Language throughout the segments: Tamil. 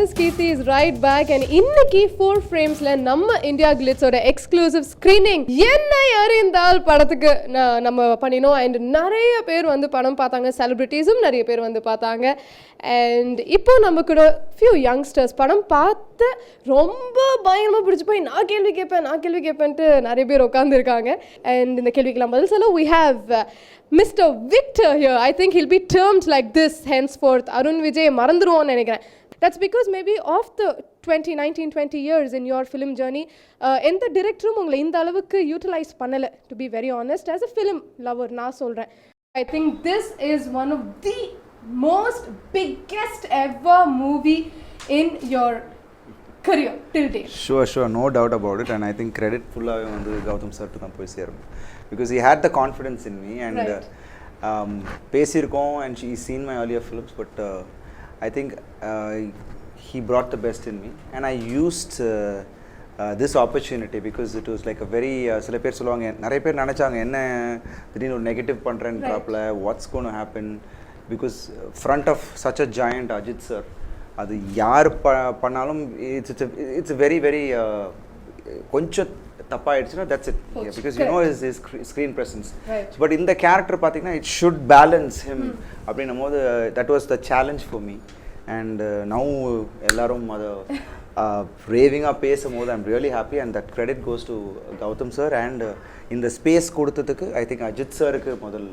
viewers, Keerthi is right back and இன்னைக்கு 4 framesல நம்ம இந்தியா கிளிட்ஸோட எக்ஸ்க்ளூசிவ் ஸ்கிரீனிங் Yennai Arindhaal படத்துக்கு நம்ம பண்ணினோம். அண்ட் நிறைய பேர் வந்து படம் பார்த்தாங்க, செலிபிரிட்டிஸும் நிறைய பேர் வந்து பார்த்தாங்க. அண்ட் இப்போ நம்ம கூட ஃபியூ யங்ஸ்டர்ஸ் படம் பார்த்து ரொம்ப பயங்கரமாக பிடிச்சி போய் நான் கேள்வி கேட்பேன்ட்டு நிறைய பேர் உட்காந்துருக்காங்க. அண்ட் இந்த கேள்விக்கெல்லாம் பதில் சொல்ல we have Mr. Victor here. I think he'll be termed like this henceforth. Arun Vijay மறந்துருவோன்னு நினைக்கிறேன். That's because maybe of the 20 years in your film journey, எந்த டிரெக்டரும் உங்களை இந்த அளவுக்கு யூட்டிலைஸ் பண்ணலை, to be very honest, as a film lover நான் சொல்கிறேன். I think this is one of the most biggest ever movie in your career till date. Sure, no doubt about it. And I think credit full-ஆவே வந்து கௌதம் சார்ட்டு தான் போய் சேரும். Because he had the confidence in me and பேசியிருக்கோம் and he's seen my earlier films, but I think he brought the best in me and I used this opportunity because it was like a very சில பேர் சொல்லுவாங்க, நிறைய பேர் நினச்சாங்க என்ன திடீர்னு ஒரு negative பண்ணுறேன்றாப்ல, what's going to happen, because front of such a giant Ajith sir, அது யார் பண்ணாலும் it's a very கொஞ்சம் தப்பாயிடுச்சுன்னா that's it, because you know his screen presence, but in the character பார்த்தீங்கன்னா it should balance him அப்படின்னும் போது that was the challenge for me and now எல்லாரும் அதை raving-ஆக பேசும்போது I'm really happy and that credit goes to Gautam sir and இந்த ஸ்பேஸ் கொடுத்ததுக்கு I think Ajith sirக்கு முதல்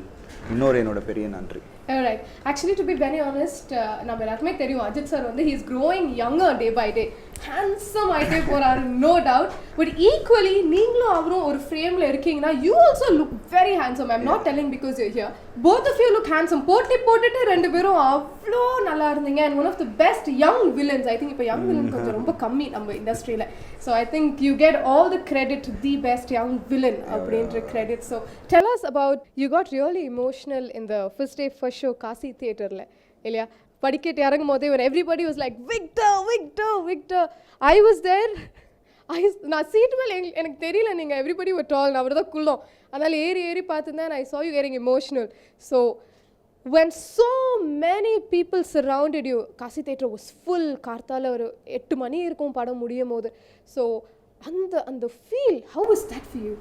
இன்னொரு என்னோட பெரிய நன்றி. Alright, actually to be very honest, நம்ம எல்லாருக்குமே தெரியும் Ajith sir வந்து he is growing younger day by day, handsome ஆயிட்டே போறாரு, no doubt, but equally நீங்களும் அவரும் ஒரு ஃப்ரேம்ல இருக்கீங்கன்னா you also look very handsome. I'm not telling because you're here, both of you look handsome. போட்டுட்டு ரெண்டு பேரும் அவ்வளோ நல்லா இருந்தீங்க and one of the best young villains. I think இப்போ young villain கொஞ்சம் ரொம்ப கம்மி நம்ம இண்டஸ்ட்ரியில, so I think you get all the credit to the best young villain அப்படின்ற credit. So tell us about, you got really emotional in the first day first show Kashi தியேட்டர்ல இல்லையா? படிக்கட்டு இறங்கும் போதே when everybody was like Victor, I was there. நான் சீட் மேலே எனக்கு தெரியல, நீங்கள் everybody were tall, நான் அவர் தான் குள்ளோம், அதனால் ஏறி பார்த்துருந்தேன். I saw you getting emotional. So when so many people surrounded you, Kasi theatre was full, கார்த்தால ஒரு 8 மணி இருக்கும் படம் முடியும் போது. So அந்த feel, how was that for you?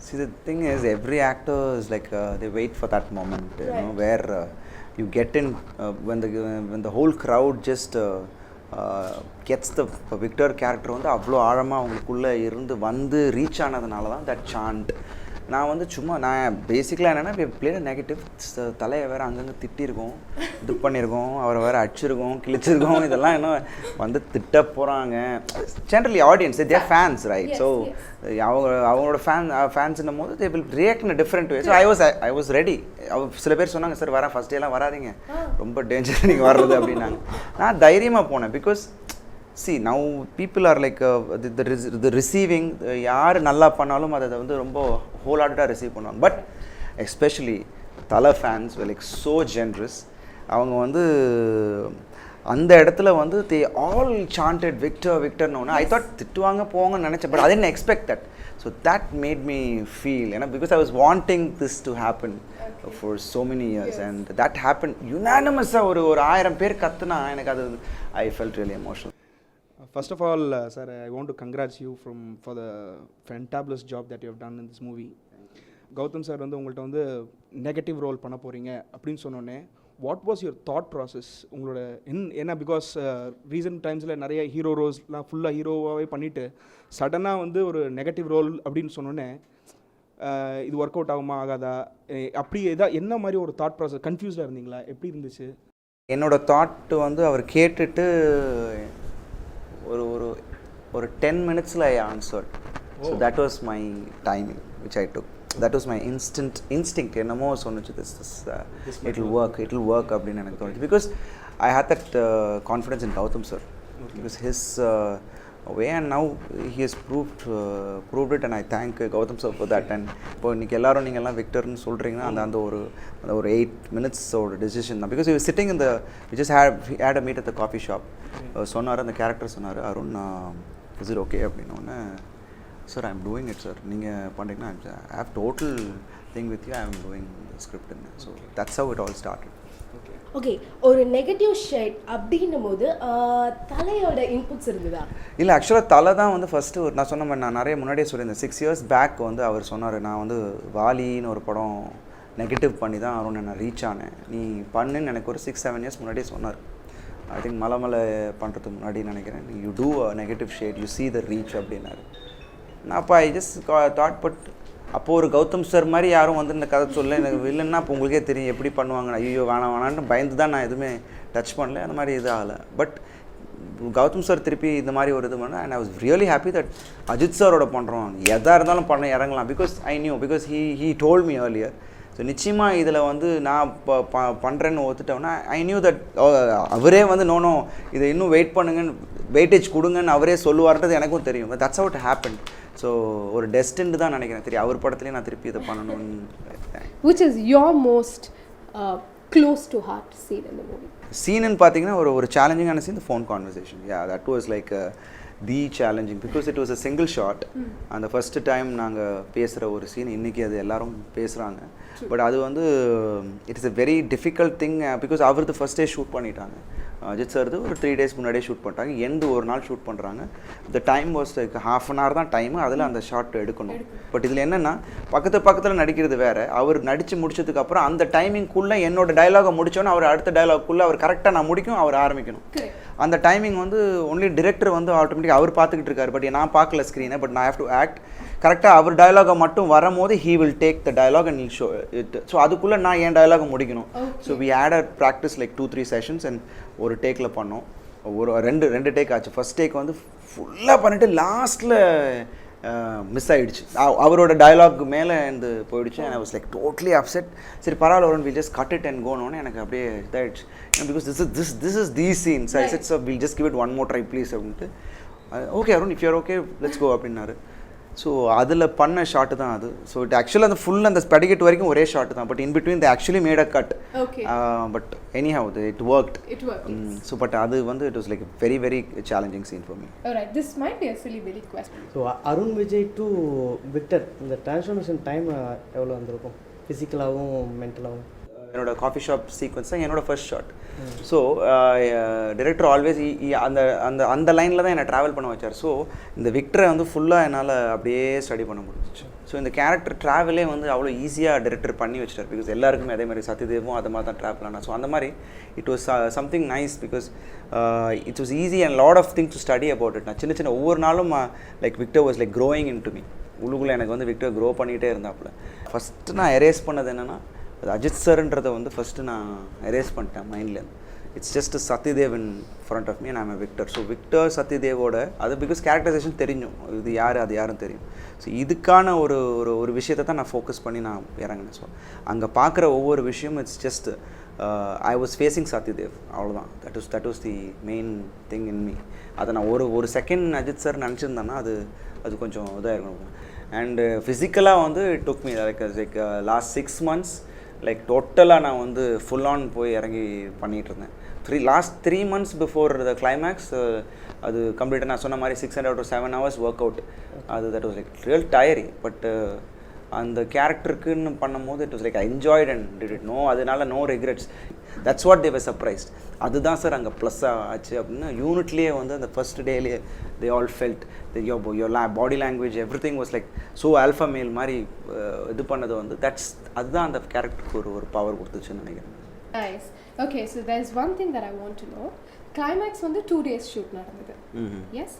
See, the thing is, every actor is like they wait for that moment, you know, where you get in when the whole crowd just gets the Victor character வந்து அவ்வளோ ஆழமாக அவங்களுக்குள்ளே இருந்து வந்து ரீச் ஆனதுனால தான் that chant. நான் வந்து சும்மா நான் பேசிக்கலாக என்னென்னா பிளேட் நெகட்டிவ், தலையை வேறு அங்கங்கே திட்டிருக்கோம், இது பண்ணியிருக்கோம், அவரை வேறு அடிச்சிருக்கோம், கிழிச்சிருக்கோம், இதெல்லாம் என்ன வந்து திட்ட போகிறாங்க. ஜென்ரலி ஆடியன்ஸ் தேர் ஃபேன்ஸ், ரைட்? ஸோ அவங்களோட ஃபேன்ஸ்ன்னும் போது they will react in different way. So I was ready. சில பேர் சொன்னாங்க, சார் வரேன், ஃபஸ்ட் டேலாம் வராதிங்க, ரொம்ப டேஞ்சர் நீங்கள் வர்றது அப்படின்னாங்க. நான் தைரியமாக போனேன். Because see, now people are like the receiving, யார் நல்லா பண்ணாலும் அதை வந்து ரொம்ப wholeheartedly ரிசீவ் பண்ணுவாங்க. பட் எஸ்பெஷலி தலை fans were like so generous. அவங்க வந்து அந்த இடத்துல வந்து they all chanted Victorன்னு. I thought திட்டுவாங்க போங்கன்னு நினச்சேன், but I didn't expect that. So that made me feel, you know, because I was wanting this to happen for so many years, and that happened unanimously. ஒரு 1000 பேர் கத்துனா எனக்கு அது I felt really emotional. First of all, sir, I want to congratulate you for the fantabulous job that you have done in this movie. Gautham sir வந்து உங்கள்கிட்ட வந்து நெகட்டிவ் ரோல் பண்ண போகிறீங்க அப்படின்னு சொன்னோன்னே what was your thought process உங்களோட? ஏன்னா பிகாஸ் ரீசன்ட் டைம்ஸில் நிறைய ஹீரோ ரோல்ஸ்லாம் ஃபுல்லாக ஹீரோவாகவே பண்ணிவிட்டு சடனாக வந்து ஒரு நெகட்டிவ் ரோல் அப்படின்னு சொன்னோன்னே இது ஒர்க் அவுட் ஆகுமா ஆகாதா, அப்படி என்ன மாதிரி ஒரு தாட் ப்ராசஸ்? கன்ஃபியூஸ்டாக இருந்தீங்களா? எப்படி இருந்துச்சு? என்னோட தாட் வந்து அவர் கேட்டுட்டு ஒரு 10 minutes I answered. So that was my timing which I took. That was my instinct. என்னமோ சொன்னுச்சு, this it'll work அப்படின்னு எனக்கு தோணுச்சு. Because I had that confidence in Gautam sir. Because his way, and now he has proved it, and I thank Gautam sir for that. And இப்போ இன்னைக்கு எல்லாரும் நீங்கள் எல்லாம் விக்டர்னு சொல்கிறீங்கன்னா அந்த ஒரு 8 minutes ஒரு டெசிஷன் தான். Because he was sitting we just had a meet at the coffee shop. சொன்னார், அந்த கேரக்டர் சொன்னார், அருண் இஸ் இட் ஓகே அப்படின்னோடனே, sir I am doing it sir, நீங்கள் பண்ணுறீங்கன்னா I have total thing with you, I am doing script. So that's how it all started. Okay, ஒரு நெகட்டிவ் ஷேட் அப்படின்னும் போது தலையோட இன்புட்ஸ் இருந்ததா? இல்லை, ஆக்சுவலாக தலை தான் வந்து ஃபஸ்ட்டு நான் சொன்ன மாதிரி நான் நிறைய முன்னாடியே சொல்லியிருந்தேன். 6 years பேக் வந்து அவர் சொன்னார், நான் வந்து வாலின்னு ஒரு படம் நெகட்டிவ் பண்ணி தான் அருண் நான் ரீச் ஆனேன், நீ பண்ணுன்னு எனக்கு ஒரு 6-7 years முன்னாடியே சொன்னார். ஐ திங்க் மலை பண்ணுறதுக்கு முன்னாடி நினைக்கிறேன். You do a negative shade, you see the reach அப்படின்னாரு. நான் அப்போ ஐ ஜஸ்ட் தாட், பட் அப்போது ஒரு கௌதம் சார் மாதிரி யாரும் வந்து இந்த கதை சொல்ல, எனக்கு இல்லைன்னா அப்போ உங்களுக்கே தெரியும் எப்படி பண்ணுவாங்க. ஐயோ வேணான்னு பயந்து தான் நான் எதுவுமே டச் பண்ணல, அந்த மாதிரி இது ஆகலை. பட் கௌதம் சார் திருப்பி இந்த மாதிரி ஒரு இது பண்ணேன். And I was really happy that Ajith சாரோட பண்ணுறோம், எதாக இருந்தாலும் பண்ண இறங்கலாம். Because I knew, because he told me earlier. So நிச்சயமாக இதில் வந்து நான் பண்ணுறேன்னு ஒத்துட்டோன்னா ஐ நியூ தட் அவரே வந்து நோ இதை இன்னும் வெயிட் பண்ணுங்கன்னு, வெயிட்டேஜ் கொடுங்கன்னு அவரே சொல்லுவார்ன்றது எனக்கும் தெரியும். That's how it happen. So ஒரு டெஸ்டின்னு தான் நினைக்கிறேன். தெரியும் அவர் படத்துலேயே நான் திருப்பி இதை பண்ணணும்னு. Which is your most close to heart scene in the movie? சீனுன்னு பார்த்தீங்கன்னா ஒரு சேலஞ்சிங்கான scene, the phone conversation. Yeah, that was like the challenging because it was a single shot. அந்த ஃபர்ஸ்ட் டைம் நாங்கள் பேசுகிற ஒரு சீன், இன்றைக்கி அது எல்லாரும் பேசுகிறாங்க. பட் அது வந்து it is a very difficult thing because அவரது ஃபர்ஸ்ட் டே ஷூட் பண்ணிட்டாங்க. அஜித் சார்து ஒரு 3 days முன்னாடியே ஷூட் பண்ணிட்டாங்க. எண்டு ஒரு நாள் ஷூட் பண்ணுறாங்க. The time was like ½ an hour தான் டைமு, அதில் அந்த ஷாட் எடுக்கணும். பட் இதில் என்னென்னா பக்கத்தில் நடிக்கிறது வேறு. அவர் நடித்து முடிச்சதுக்கப்புறம் அந்த டைமிங்குள்ளே என்னோட டைலாகை முடித்தோன்னே அவர் அடுத்த டைலாக்குள்ளே அவர் கரெக்டாக நான் முடிக்கும், அவர் ஆரம்பிக்கணும். அந்த டைமிங் வந்து ஒன்லி டிரெக்டர் வந்து ஆட்டோமேட்டிக்காக அவர் பார்த்துக்கிட்டு இருக்காரு. பட் நான் பார்க்கல ஸ்க்ரீனை. பட் நான் ஹேவ் டு ஆக்ட் கரெக்டாக. அவர் டயலாகை மட்டும் வரும்போது he will take the dialogue and show it. So அதுக்குள்ளே நான் என் டயலாகை முடிக்கணும். So we had a practice like 2-3 sessions and ஒரு டேக்கில் பண்ணோம். ஒரு ரெண்டு டேக் ஆச்சு. ஃபர்ஸ்ட் டேக் வந்து ஃபுல்லாக பண்ணிவிட்டு லாஸ்ட்டில் மிஸ் ஆகிடுச்சு. அவரோட டயலாக் மேலே இருந்து போயிடுச்சு. And I was like totally upset. சரி பரவாயில்ல Arun, will just cut it and கோனோன்னு எனக்கு அப்படியே இதாகிடுச்சு. Because this is the scenes. I said so will just give it one more try please அப்படின்ட்டு. Okay Arun, if you're okay let's go அப்படின்னாரு. ஸோ அதில் பண்ண ஷாட்டு தான் அது. ஸோ இட் ஆக்சுவலாக அந்த ஃபுல் அந்த ஸ்பெடிகெட் வரைக்கும் ஒரே ஷாட்டு தான். But in between the actually made a cut. But anyhow it worked. So but அது வந்து it was like very very challenging scene for me. Alright, this might be a silly question. So Arun Vijay to Victor, இந்த டிரான்ஸ்ஃபர்மேஷன் டைம் எவ்வளோ வந்திருக்கும் ஃபிசிக்கலாகவும் மென்டலாகவும்? என்னோட காஃபி ஷாப் சீக்வன்ஸ் தான் என்னோட first shot. So director always அந்த அந்த அந்த லைனில் தான் என்னை ட்ராவல் பண்ண வச்சார். ஸோ இந்த விக்டரை வந்து ஃபுல்லாக என்னால் அப்படியே ஸ்டடி பண்ண முடிஞ்சிச்சு. ஸோ இந்த கேரக்டர் ட்ராவலே வந்து அவ்வளோ ஈஸியாக டிரெக்டர் பண்ணி வச்சிட்டார். பிகாஸ் எல்லாருக்குமே அதே மாதிரி சத்யதேவும் அது மாதிரி தான் ட்ராவல் ஆனால். ஸோ அந்த மாதிரி it was something nice because it was easy and lot of things to study about it. நான் சின்ன ஒவ்வொரு நாளும் like Victor was like growing into me. உள்ளுக்குள்ளே எனக்கு வந்து விக்டர் க்ரோ பண்ணிகிட்டே இருந்தாப்புல. ஃபஸ்ட்டு நான் எரேஸ் பண்ணது என்னென்னா அது அஜித் சார்ன்றதை வந்து ஃபஸ்ட்டு நான் எரேஸ் பண்ணிட்டேன் மைண்ட்லேருந்து. It's just Sathyadev in front of me and I'm a Victor. So Victor சத்யதேவோட அது பிகாஸ் கேரக்டரைசேஷன் தெரியும், இது யார் அது யாரும் தெரியும். ஸோ இதுக்கான ஒரு விஷயத்தை தான் நான் ஃபோக்கஸ் பண்ணி நான் இறங்கினேன். ஸோ அங்கே பார்க்குற ஒவ்வொரு விஷயமும் it's just I was facing Sathyadev, அவ்வளோதான். That was the main thing in me. அதை நான் ஒரு செகண்ட் அஜித் சார் நினச்சிருந்தேன்னா அது கொஞ்சம் இதாக இருக்கணும். அண்டு ஃபிசிக்கலாக வந்து it took me like last 6 months like டோட்டலாக நான் வந்து ஃபுல் ஆன் போய் இறங்கி பண்ணிகிட்டு இருந்தேன். Last 3 months before the climax அது கம்ப்ளீட்டாக நான் சொன்ன மாதிரி 6 to 7 hours work out. That was like real tiring. But அந்த கேரக்டருக்குன்னு பண்ணும்போது it was like I enjoyed and did it. அதனால no regrets. That's what they were surprised. அதுதான் சார் அங்கே ப்ளஸ்ஸாக ஆச்சு அப்படின்னு யூனிட்லேயே வந்து அந்த ஃபர்ஸ்ட் டேலேயே they all felt your body language everything was like so alpha male மாதிரி இது பண்ணது வந்து அதுதான் அந்த கேரக்டருக்கு ஒரு பவர் கொடுத்துச்சுன்னு நினைக்கிறேன். Nice. Okay, so there's one thing that I want to know. Climax வந்து 2 days ஷூட் நடந்தது. எஸ்,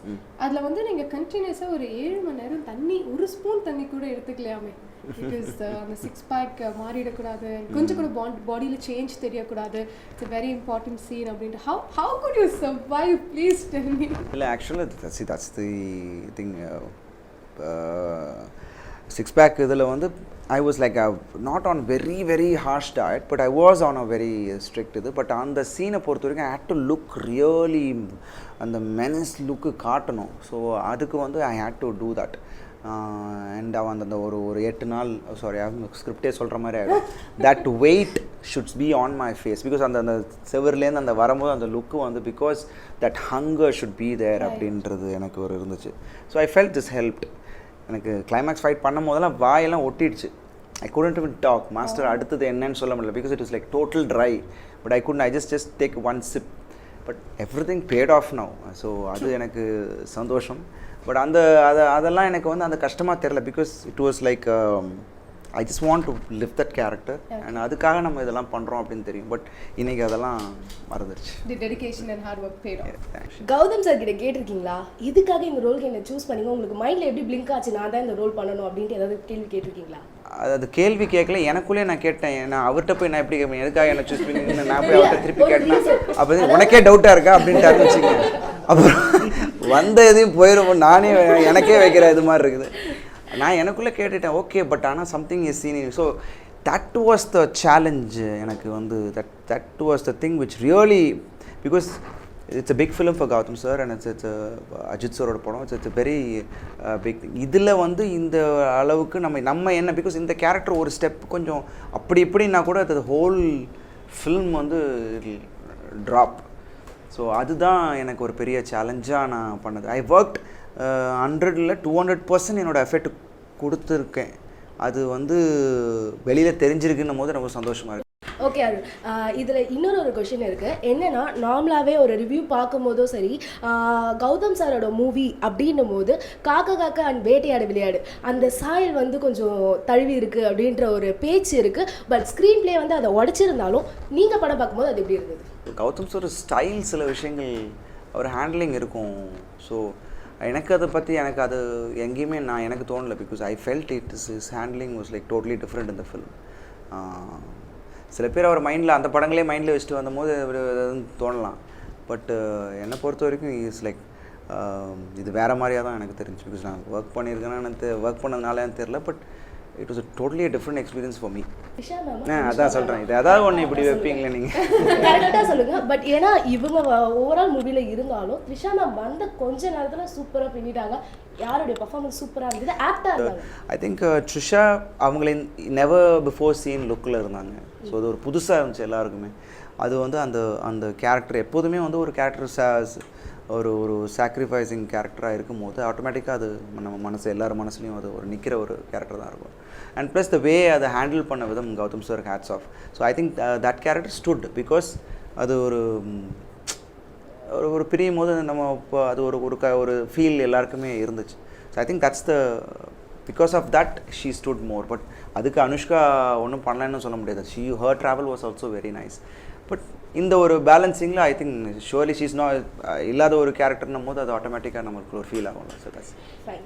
அதில் வந்து நீங்கள் கண்டினியூஸாக ஒரு 7 மணி நேரம் தண்ணி, ஒரு ஸ்பூன் தண்ணி கூட எடுத்துக்கலையாமே. பிகாஸ் அந்த 6 pack மாறிடக்கூடாது, கொஞ்சம் கூட பாடியில் சேஞ்ச் தெரியக்கூடாது. It's a very important scene அப்படின்ட்டு. How could you survive? Please tell me. இல்லை ஆக்சுவலாக that's the thing. 6 pack இதில் வந்து I was like not on very very harsh diet, but I was on a very strict இது. பட் அந்த சீனை பொறுத்த வரைக்கும் I had to look really அந்த menace லுக்கு காட்டணும். ஸோ அதுக்கு வந்து I had to do that. And அவன் அந்த ஒரு 8 நாள் சாரி ஸ்கிரிப்டே சொல்கிற மாதிரி ஆகிடும். That weight should be on my face because அந்த செவர்லேருந்து அந்த வரும்போது அந்த லுக்கு வந்து because that hunger should be there அப்படின்றது எனக்கு இருந்துச்சு. So I felt this helped. எனக்கு கிளைமேக்ஸ் ஃபைட் பண்ணும் போதெல்லாம் வாயெல்லாம் ஒட்டிடுச்சு. I couldn't even talk. Master அடுத்தது என்னன்னு சொல்ல முடியல because it was like total dry. But I couldn't. I just take one sip. But everything paid off now. So அது எனக்கு சந்தோஷம். But அதெல்லாம் எனக்கு வந்து அந்த கஷ்டமாக தெரியல because it was like I just want to live that character. And அதுக்காக நம்ம இதெல்லாம் பண்ணுறோம் அப்படின்னு தெரியும். பட் இன்னைக்கு அதெல்லாம் மறந்துடுச்சு. The dedication and hard work paid off. Gautham sir கிட்ட கேட்டிருக்கீங்களா இதுக்காக இந்த ரோலுக்கு என்ன சூஸ் பண்ணீங்க உங்களுக்கு மைண்டில் எப்படி பிளிங்க் ஆச்சு நான் தான் இந்த ரோல் பண்ணணும் அப்படின்ட்டு ஏதாவது கேள்வி கேட்டிருக்கீங்களா? அது கேள்வி கேட்கல எனக்குள்ளேயே நான் கேட்டேன் நான் அவர்கிட்ட போய் நான் எப்படி கேட்பேன் எதுக்காக என்ன சூஸ் பண்ணி நான் போய் அவர்கிட்ட திருப்பி கேட்டேன் அப்போ உனக்கே டவுட்டாக இருக்கா அப்படின்ட்டு ஆரம்பிச்சிங்க அப்புறம் வந்த எதையும் போயிடும் நானே எனக்கே வைக்கிற இது மாதிரி இருக்குது நான் எனக்குள்ளே கேட்டுட்டேன் ஓகே பட் ஆனால் something is scene so that was the challenge எனக்கு வந்து that was the thing which really because it's a big film for Gautam sir and it's Ajith sir ஓட படம் it's a very big இதில் வந்து இந்த அளவுக்கு நம்ம என்ன பிகாஸ் இந்த கேரக்டர் ஒரு ஸ்டெப் கொஞ்சம் அப்படி இப்படின்னா கூட அது ஹோல் ஃபில்ம் வந்து ட்ராப் ஸோ அதுதான் எனக்கு ஒரு பெரிய சேலஞ்சாக நான் பண்ணது ஐ ஒர்க்ட் 100ல் 200% என்னோடய எஃபெக்ட் கொடுத்துருக்கேன் அது வந்து வெளியில் தெரிஞ்சிருக்குன்னும் போது ரொம்ப சந்தோஷமாக இருக்குது ஓகே அது இதில் இன்னொரு கொஷின் இருக்குது என்னென்னா நார்மலாகவே ஒரு ரிவ்யூ பார்க்கும்போதும் சரி கௌதம் சாரோட மூவி அப்படின்னும் போது காக்கா அண்ட் வேட்டையாடு விளையாடு அந்த சாயல் வந்து கொஞ்சம் தழுவி இருக்குது அப்படின்ற ஒரு பேச்சு இருக்குது பட் ஸ்க்ரீன் பிளே வந்து அதை உடச்சிருந்தாலும் நீங்கள் படம் பார்க்கும்போது அது எப்படி இருந்தது? கௌதம் சார் ஸ்டைல் சில விஷயங்கள் அவர் ஹேண்ட்லிங் இருக்கும் ஸோ எனக்கு அதை பற்றி எனக்கு அது எங்கேயுமே எனக்கு தோணலை because I felt is handling was like totally different இந்த ஃபில்ம் சில பேர் அவர் மைண்டில் அந்த படங்களே மைண்டில் வச்சுட்டு வந்தபோது தோணலாம் பட் என்னை பொறுத்த வரைக்கும் இஸ் லைக் இது வேறு மாதிரியாக தான் எனக்கு தெரிஞ்சு பிகாஸ் நான் ஒர்க் பண்ணியிருக்கேன்னா எனக்கு ஒர்க் பண்ணதுனால தெரில but it was totally different experience for me அதான் சொல்கிறேன் இது அதாவது ஒன்று இப்படி வைப்பீங்களே நீங்கள் கரெக்டாக சொல்லுங்கள் பட் ஏன்னா இவங்க ஓவரால் மூவியில் இருந்தாலும் த்ரிஷா மேம் வந்த கொஞ்ச நேரத்தில் சூப்பராக பண்ணிட்டாங்க யாருடைய பர்ஃபார்மன்ஸ் சூப்பராக இருந்தது ஆக்டாக இருந்தாங்க ஐ திங்க் ட்ரிஷா அவங்கள நெவர் பிஃபோர் சீன் லுக்கில் இருந்தாங்க ஸோ அது ஒரு புதுசாக இருந்துச்சு எல்லாருக்குமே அது வந்து அந்த கேரக்டர் எப்போதுமே வந்து ஒரு கேரக்டர் ஒரு சாக்ரிஃபைசிங் கேரக்டராக இருக்கும் போது ஆட்டோமேட்டிக்காக அது நம்ம மனசு எல்லார் மனசுலையும் அது ஒரு நிற்கிற ஒரு கேரக்டர் தான் இருக்கும் அண்ட் ப்ளஸ் த வே அதை ஹேண்டில் பண்ண விதம் Gautham sir hats off so I think that character stood because அது ஒரு பிரியும் போது நம்ம இப்போ அது ஒரு ஃபீல் எல்லாருக்குமே இருந்துச்சு so I think that's the because of that she stood more but அதுக்கு அனுஷ்கா ஒன்றும் பண்ணலன்னு சொல்ல முடியாது her travel was also very nice but இந்த ஒரு பேலன்சிங்கில் ஐ திங்க் ஷுவர்லி ஷீஸ் இல்லாத ஒரு கேரக்டர்னும் போது அது ஆட்டோமேட்டிக்காக நம்மளுக்கு ஒரு ஃபீல் ஆகும்ல so that's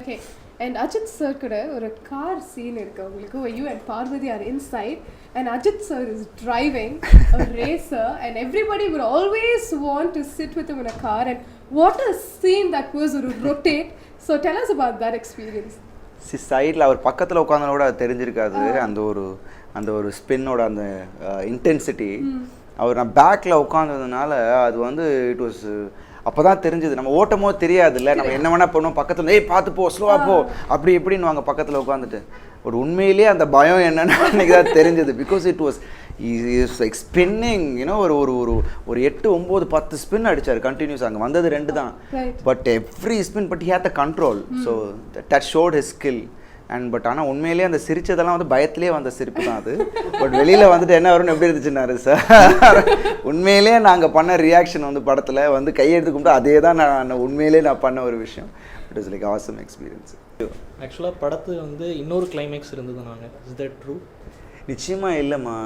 okay and Ajith sir கூட ஒரு கார் சீன் இருக்குது உங்களுக்கு you and Parvathy are inside and Ajith sir is driving a racer and everybody would always want to sit with him in a car and what a scene that was to rotate so tell us about that experience சைடில் அவர் பக்கத்தில் உட்காந்தா கூட அது தெரிஞ்சிருக்காது அந்த ஒரு ஸ்பின்னோட அந்த இன்டென்சிட்டி அவர் நான் பேக்கில் உட்காந்ததுனால அது வந்து இட் வாஸ் அப்போ தான் தெரிஞ்சது நம்ம ஓட்டும் போது தெரியாது இல்லை நம்ம என்ன வேணால் பண்ணுவோம் பக்கத்தில் பார்த்து போ ஸ்லோவாக போ அப்படி இப்படின்னு வாங்க பக்கத்தில் உட்காந்துட்டு ஒரு உண்மையிலேயே அந்த பயம் என்னன்னு அன்றைக்கி தான் தெரிஞ்சது because it was like spinning you know ஒரு 8 9 10 ஸ்பின் அடித்தார் கண்டினியூஸ் அங்கே வந்தது 2 தான் but every spin but he had the control so that showed his skill and but ஆனால் உண்மையிலேயே அந்த சிரிச்சதெல்லாம் வந்து பயத்திலே வந்த சிரிப்பு தான் அது பட் வெளியில் வந்துட்டு என்ன வரும்னு எப்படி இருந்துச்சுன்னாரு சார் உண்மையிலேயே நாங்கள் பண்ண ரியாக்ஷன் வந்து படத்தில் வந்து கையெடுத்து கும்பிட்டு அதே தான் நான் உண்மையிலே நான் பண்ண ஒரு விஷயம் it is like awesome experience ஆக்சுவலாக படத்து வந்து இன்னொரு கிளைமேக்ஸ் இருந்தது நாங்கள் இஸ் தட் ட்ரூ நிச்சயமாக இல்லைம்மா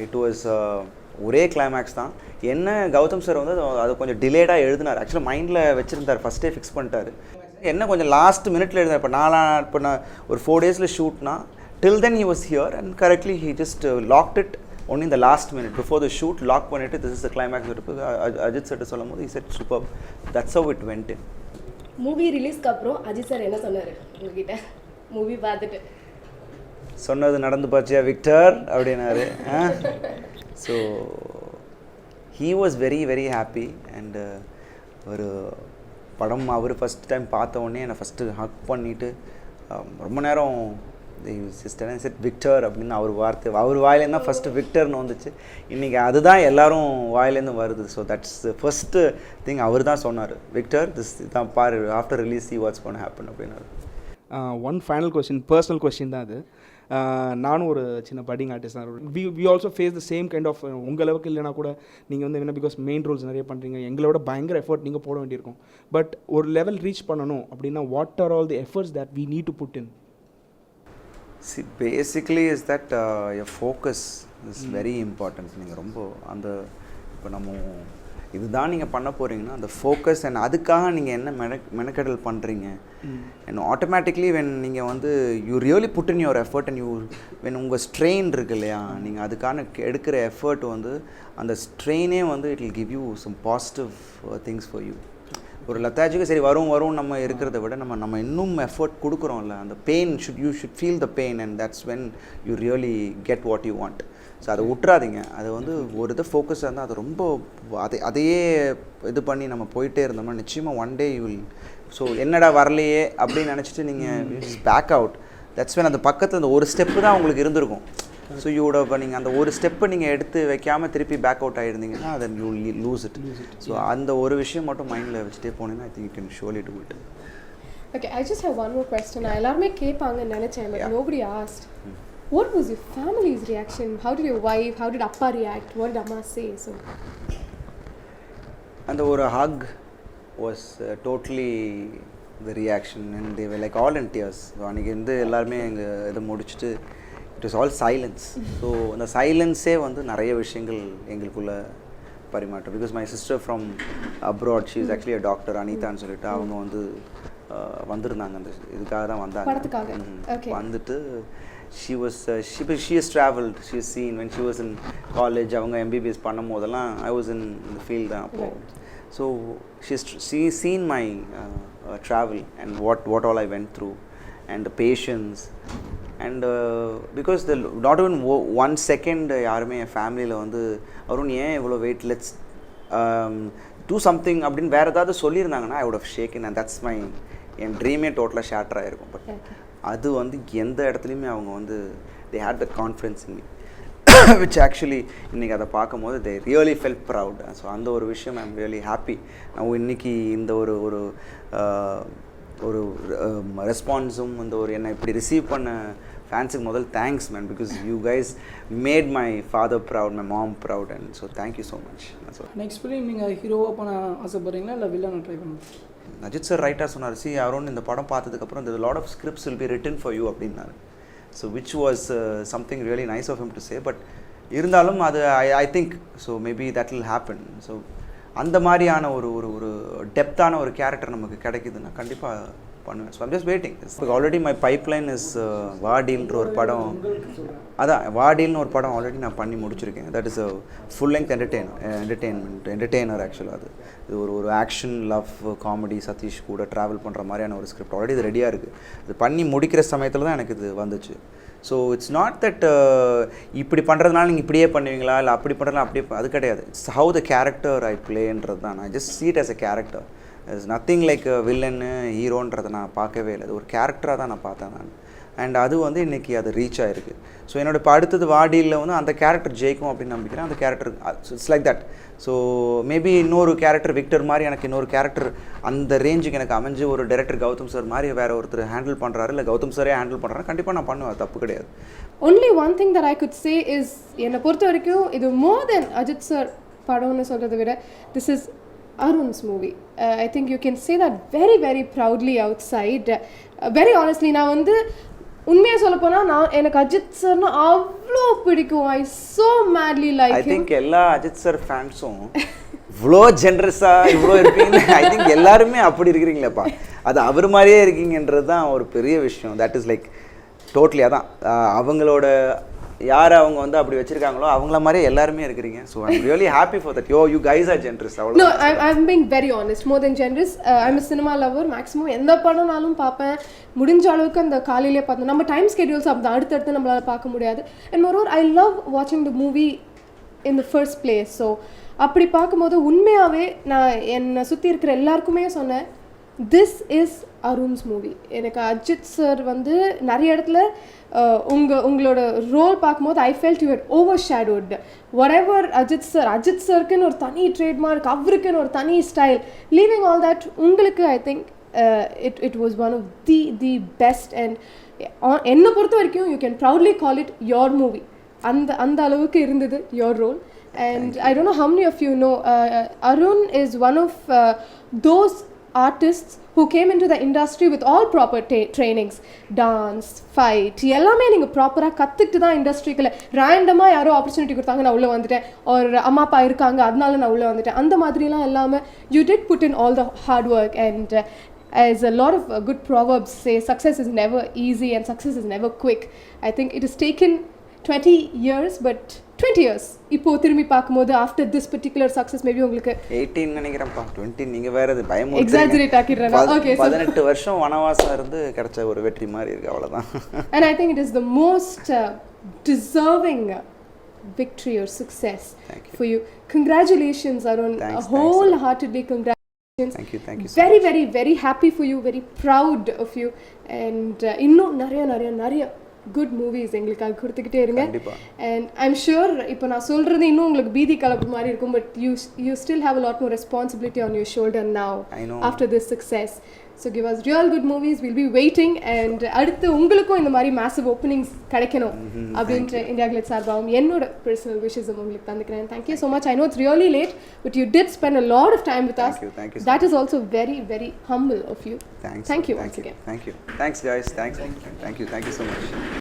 இட் வாஸ் ஒரே கிளைமேக்ஸ் தான் என்ன கௌதம் சார் வந்து அது கொஞ்சம் டிலேடாக எழுதினார் ஆக்சுவலாக மைண்டில் வச்சுருந்தார் ஃபஸ்ட்டே ஃபிக்ஸ் பண்ணிட்டார் என்ன கொஞ்சம் லாஸ்ட் மினிட்ல எழுதினார் இப்போ நான் ஒரு 4 days ஷூட்னா till then he was here and correctly he just locked it only இந்த last minute before the shoot lock பண்ணிவிட்டு this is the climax Ajith sir சொல்லும் போது he said super that's how it went in movie ரிலீஸ்க்கு அப்புறம் அஜித் சார் என்ன சொன்னார் உங்ககிட்ட மூவி பார்த்துட்டு சொன்னது நடந்து பாச்சியா விக்டர் அப்படின்னாரு so he was very very happy and ஒரு படம் அவர் ஃபஸ்ட் டைம் பார்த்த உடனே என்னை ஃபஸ்ட்டு ஹக் பண்ணிவிட்டு ரொம்ப நேரம் செட் விக்டர் அப்படின்னு அவர் வாயிலேருந்து தான் ஃபஸ்ட்டு விக்டர்னு வந்துச்சு இன்றைக்கி அதுதான் எல்லோரும் வாயிலேருந்து வருது ஸோ தட்ஸ் ஃபஸ்ட்டு திங் அவர் தான் சொன்னார் விக்டர் திஸ் தான் பாரு after release see what's gonna happen அப்படின்னாரு one final question personal question தான் அது நானும் ஒரு சின்ன பட்டிங் ஆர்டிஸ்ட் தான். We also face the same kind of உங்கள் அளவுக்கு இல்லைனா கூட நீங்கள் வந்து என்ன பிகாஸ் மெயின் ரோல்ஸ் நிறைய பண்ணுறீங்க, எங்களோட பயங்கர எஃபர்ட் நீங்கள் போட வேண்டியிருக்கும். பட் ஒரு லெவல் ரீச் பண்ணணும் அப்படின்னா what are all the efforts that we need to put in? See, basically is that your focus is very important. நீங்கள் ரொம்ப அந்த இப்போ நம்ம இதுதான் நீங்கள் பண்ண போகிறீங்கன்னா அந்த ஃபோக்கஸ் அண்ட் அதுக்காக நீங்கள் என்ன மெனக்கெடல் பண்ணுறீங்க அண்ட் ஆட்டோமேட்டிக்லி வென் நீங்கள் வந்து you really put in your effort and you when உங்கள் ஸ்ட்ரெயின் இருக்கு இல்லையா, நீங்கள் அதுக்கான எடுக்கிற எஃபர்ட் வந்து அந்த ஸ்ட்ரெயினே வந்து it will give you some positive things for you. ஒரு லத்தாஜிக்கு சரி வரும் நம்ம இருக்கிறத விட நம்ம இன்னும் எஃபர்ட் கொடுக்குறோம்ல, அந்த pain you should feel the pain and that's when you really get what you want. So அதை விட்றாதீங்க. அது வந்து ஒரு இது ஃபோக்கஸாக இருந்தால் அது ரொம்ப அதையே இது பண்ணி நம்ம போயிட்டே இருந்தோம்னா நிச்சயமாக one day you will so என்னடா வரலையே அப்படின்னு நினச்சிட்டு நீங்கள் பேக் அவுட். தட்ஸ் வென் அந்த பக்கத்தில் அந்த ஒரு ஸ்டெப்பு தான் உங்களுக்கு இருந்திருக்கும். ஸோ யூட நீங்கள் அந்த ஒரு ஸ்டெப்பை நீங்கள் எடுத்து வைக்காமல் திருப்பி பேக் அவுட் ஆகிருந்தீங்கன்னா அதை யூ லூஸ் இட். ஸோ அந்த ஒரு விஷயம் மட்டும் மைண்டில் வச்சுட்டே போனீங்கன்னா I think you can surely do it. Okay, I just have one more question. நான் எல்லாருமே கேட்பாங்கன்னு நினச்சேன், but nobody asked. What was your family's reaction? How did your wife, how did Appa react? What did Amma say? So and ஒரு hug was totally the reaction and they were like all in tears. So அன்றைக்கி வந்து எல்லாருமே எங்கள் இதை முடிச்சுட்டு it was all silence. So அந்த சைலன்ஸே வந்து நிறைய விஷயங்கள் எங்களுக்குள்ள பரிமாற்றம். Because my sister from abroad, she is actually a doctor, அனிதான்னு சொல்லிட்டு அவங்க வந்து வந்திருந்தாங்க. அந்த இதுக்காக தான் வந்தாங்க. வந்துட்டு she has traveled, she has seen when she was in college அவங்க MBBS பண்ணும் போதெல்லாம் I was in the field தான் அப்போ. So she's seen my travel and what all I went through and the patience and because the not even 1 second யாருமே என் ஃபேமிலியில் வந்து அருண் ஏன் இவ்வளோ வெயிட், லெட்ஸ் do something அப்படின்னு வேறு ஏதாவது சொல்லியிருந்தாங்கன்னா I would have shaken and that's my என் ட்ரீமே டோட்டலாக ஷேட்டர் ஆகிருக்கும். பட் அது வந்து எந்த இடத்துலையுமே அவங்க வந்து they had that confidence in me which actually இன்றைக்கி அதை பார்க்கும்போது they really felt proud. So அந்த ஒரு விஷயம் ஐ எம் ரியலி ஹாப்பி. நான் இன்றைக்கி இந்த ஒரு ஒரு ரெஸ்பான்ஸும் இந்த ஒரு என்னை இப்படி ரிசீவ் பண்ண ஃபேன்ஸுக்கு முதல் thanks man, because you guys made my father proud, my mom proud and so thank you so much. Next film நீங்கள் ஹீரோவாக பண்ண ஆசைப்படுறீங்களா இல்லை வில்லனை ட்ரை பண்ணுங்க? அஜித் சார் ரைட்டாக சொன்னார், சி அருண் இந்த படம் பார்த்ததுக்கப்புறம் இந்த lot of scripts will be written for you அப்படின்னாரு. So which was something really nice of him to say. But இருந்தாலும் அது I think so maybe that will happen. So அந்த மாதிரியான ஒரு ஒரு ஒரு டெப்த்தான ஒரு கேரக்டர் நமக்கு கிடைக்குதுன்னா கண்டிப்பாக பண்ணுவேன். So I'm just waiting. Already my pipeline is வாடில்ன்ற ஒரு படம், அதான் வாடில்னு ஒரு படம் ஆல்ரெடி நான் பண்ணி முடிச்சிருக்கேன். That is a full length entertainer ஆக்சுவலாக. அது இது ஒரு ஆக்ஷன் லவ் காமெடி சதீஷ் கூட ட்ராவல் பண்ணுற மாதிரியான ஒரு ஸ்கிரிப்ட் ஆல்ரெடி இது ரெடியாக இருக்குது. இது பண்ணி முடிக்கிற சமயத்தில் தான் எனக்கு இது வந்துச்சு. ஸோ இட்ஸ் நாட் தட் இப்படி பண்ணுறதுனால நீங்கள் இப்படியே பண்ணுவீங்களா இல்லை அப்படி பண்ணுறதுனால அப்படியே, அது கிடையாது. It's how the character I பிளேன்றது தான். நான் just see it as a character. It's nothing like வில்லன்னு ஹீரோன்றதை நான் பார்க்கவே இல்லை. அது ஒரு கேரக்டராக தான் நான் பார்த்தேன் நான். அண்ட் அது வந்து இன்றைக்கி அது ரீச் ஆகிருக்கு. ஸோ என்னோட இப்போ அடுத்தது வாடியில் வந்து அந்த கேரக்டர் ஜெயிக்கும் அப்படின்னு நம்பிக்கிறேன். அந்த character it's like that. So maybe இன்னொரு கேரக்டர் விக்டர் மாதிரி எனக்கு இன்னொரு கேரக்டர் அந்த ரேஞ்சுக்கு எனக்கு அமைஞ்சு ஒரு டைரக்டர் கௌதம் சார் மாதிரி வேறு ஒருத்தர் ஹேண்டில் பண்ணுறாரு இல்லை கௌதம் சாரே ஹேண்டில் பண்ணுறாரு, கண்டிப்பாக நான் பண்ணுவேன், தப்பு கிடையாது. only one thing that I could say is என்னை பொறுத்த வரைக்கும் இது more than அஜித் சார் படம்னு சொல்கிறத விட this is Arun's movie. I think you can say that very very proudly outside. Very honestly நான் வந்து உண்மையாக சொல்ல போனால் நான் எனக்கு அஜித் சார்னா அவ்வளோ பிடிக்கும். I so madly like. I think எல்லா அஜித் சார் ஃபேன்ஸும் இவ்வளோ ஜென்ரஸாக இவ்வளோ இருக்கீங்க. ஐ திங்க் எல்லாருமே அப்படி இருக்கிறீங்களேப்பா, அது அவர் மாதிரியே இருக்கீங்கன்றது தான் ஒரு பெரிய விஷயம். தட் இஸ் லைக் டோட்டலி அதான் அவங்களோட யார் அவங்க வந்து அப்படி வச்சிருக்காங்களோ அவங்கள மாதிரியே எல்லாருமே இருக்கிறீங்க. So I am really happy for that. You guys are generous. No, I'm being very honest. More than generous. I'm a cinema lover. Maximum எந்த படம்னாலும் பார்ப்பேன். முடிஞ்ச அளவுக்கு அந்த காலையிலே பார்த்தோம். நம்ம டைம் ஸ்கெடியூல்ஸ் அப்படி அடுத்தடுத்து நம்மளால் பார்க்க முடியாது. அண்ட் மோரோவர் ஐ லவ் வாட்சிங் the movie in the first place. So அப்படி பார்க்கும்போது உண்மையாகவே நான் என்னை சுற்றி இருக்கிற எல்லாருக்குமே சொன்னேன், திஸ் இஸ் அருண்ஸ் மூவி. எனக்கு அஜித் சார் வந்து நிறைய இடத்துல உங்களோட ரோல் பார்க்கும்போது I felt you had overshadowed. Whatever Ajith சாருக்குன்னு ஒரு தனி ட்ரேட்மார்க், அவருக்குன்னு ஒரு தனி ஸ்டைல், லீவிங் ஆல் தட் உங்களுக்கு I think it was one of the best. And என்னை பொறுத்த வரைக்கும் you can proudly call it your movie. அந்த அளவுக்கு இருந்தது your role. And I don't know how many of you know, Arun is one of those artists who came into the industry with all proper trainings, dance, fight, எல்லாமே நீங்கள் ப்ராப்பராக கற்றுக்கிட்டு தான் இண்டஸ்ட்ரிக்குள்ள ரேண்டமாக யாரோ ஆப்பர்ச்சுனிட்டி கொடுத்தாங்க நான் உள்ளே வந்துட்டேன், ஒரு அம்மா அப்பா இருக்காங்க அதனால நான் உள்ளே வந்துட்டேன், அந்த மாதிரிலாம் இல்லாமல் you did put in all the hard work. And as a lot of good proverbs say, success is never easy and success is never quick. I think it has taken 20 years, but 20 years இப்போ திரும்பி பார்க்கும்போது after this particular success maybe உங்களுக்கு 18 நினைக்கிறேன்ப்பா. 20 நீங்க வேற இது பயம் exaggerate ஆக்கிடுறேன். Okay, 18 வருஷம் வனவாசம் இருந்து கிடைச்ச ஒரு வெற்றி மாதிரி இருக்கு, அவ்வளவுதான். And I think it is the most deserving victory or success for you. Congratulations, Arun. Wholeheartedly congratulations. Thank you so very much. very very happy for you, very proud of you. And இன்னும் நிறைய குட் மூவிஸ் எங்களுக்காக கொடுத்துக்கிட்டே இருங்க. அண்ட் ஐம் ஷுர் இப்போ நான் சொல்கிறது இன்னும் உங்களுக்கு பீதி கலப்பு மாதிரி இருக்கும், but you still have a lot more responsibility on your shoulder now after this success. So give us real good movies, will be waiting. And அடுத்து உங்களுக்கும் இந்த மாதிரி மேசிவ் ஓப்பனிங்ஸ் கிடைக்கணும் அப்படின்ற இந்தியா கிளிட்ஸ் சார்பாகவும் என்னோட பர்சனல் விஷஸும் உங்களுக்கு தந்துக்கிறேன். Thank you so much. I know it's really late, but you did spend a lot of time with us. That is also very very humble of you. Thank you once again. Thanks guys. Thank you so much.